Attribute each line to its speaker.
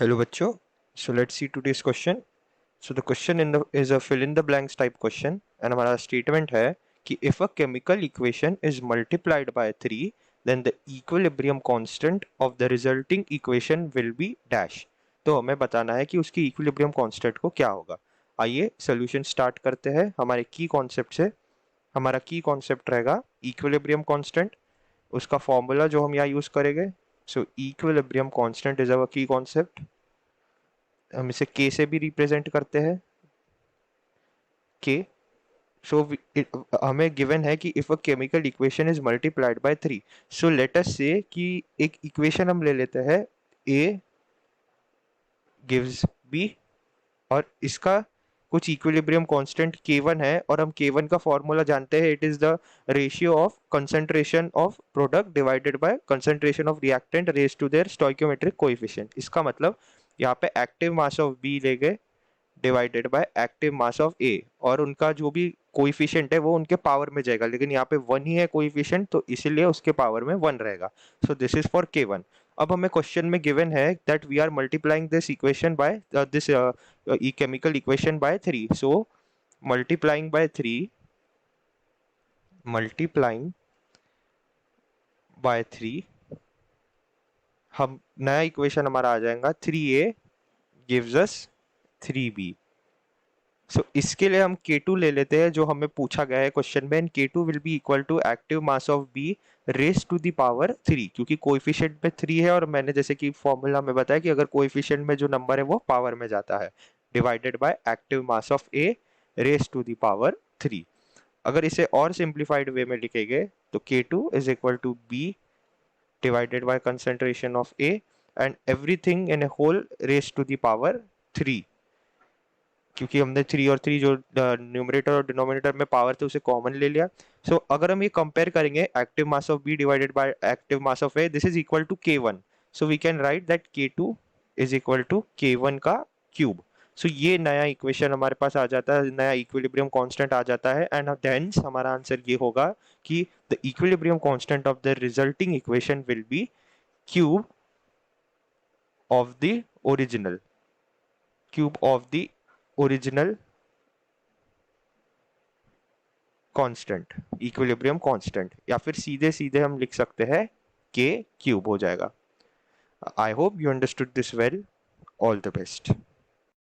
Speaker 1: Hello bachcho. So let's see today's question. So the question is a fill in the blanks type question and हमारा statement है कि if a chemical equation is multiplied by 3 then the equilibrium constant of the resulting equation will be dash. तो हमें बताना है कि उसकी equilibrium constant को क्या होगा. आइए solution start करते हैं हमारे key concept से. हमारा key concept रहेगा equilibrium constant. उसका formula जो हम यहाँ use करेंगे. So equilibrium constant is our key concept. हम इसे k से भी रिप्रेजेंट करते हैं k. सो हमें गिवन है कि if a chemical equation is multiplied by 3, so let us से कि एक इक्वेशन हम ले लेते हैं a गिव्स b और इसका कुछ इक्विलिब्रियम कांस्टेंट k1 है और हम k1 का फॉर्मूला जानते हैं. It is the ratio of concentration of product divided by concentration of reactant raise to their stoichiometric coefficient. इसका मतलब यहाँ पे एक्टिव मास ऑफ b ले गए divided by active mass of a और उनका जो भी कोइफिशिएंट है वो उनके पावर में जाएगा, लेकिन यहाँ पे वन ही है कोइफिशिएंट तो इसीलिए उसके पावर में वन रहेगा. So this is for K one. अब हमें क्वेश्चन में गिवन है that we are multiplying this equation by this chemical equation by 3. So multiplying by 3 हम नया इक्वेशन हमारा आ जाएगा 3a गिव्स अस 3b. सो इसके लिए हम K2 ले लेते हैं जो हमें पूछा गया है क्वेश्चन में. K2 will be equal to active mass of B raise to the power 3, क्योंकि कोएफिशिएंट में 3 है और मैंने जैसे कि फॉर्मूला में बताया कि अगर कोएफिशिएंट में जो नंबर है वो पावर में जाता है, divided by active mass of A raise to the power 3. अगर इसे और सिंप्लीफाइड वे में लिखेंगे तो K2 is equal to B divided by concentration of A and everything in a whole raise to the power 3, क्योंकि हमने 3 और 3 जो न्यूमरेटर और डिनोमिनेटर में पावर थे उसे कॉमन ले लिया. सो अगर हम ये कंपेयर करेंगे active mass of B divided by active mass of A, this is equal to k1. So we can write that k2 is equal to k1 का क्यूब. सो ये नया इक्वेशन हमारे पास आ जाता है, नया इक्विलिब्रियम कांस्टेंट आ जाता है एंड देंस हमारा आंसर ये होगा कि the equilibrium constant of the resulting equation will be cube of the original original constant, equilibrium constant, या फिर सीधे सीधे हम लिख सकते हैं k क्यूब हो जाएगा. I hope you understood this well. All the best.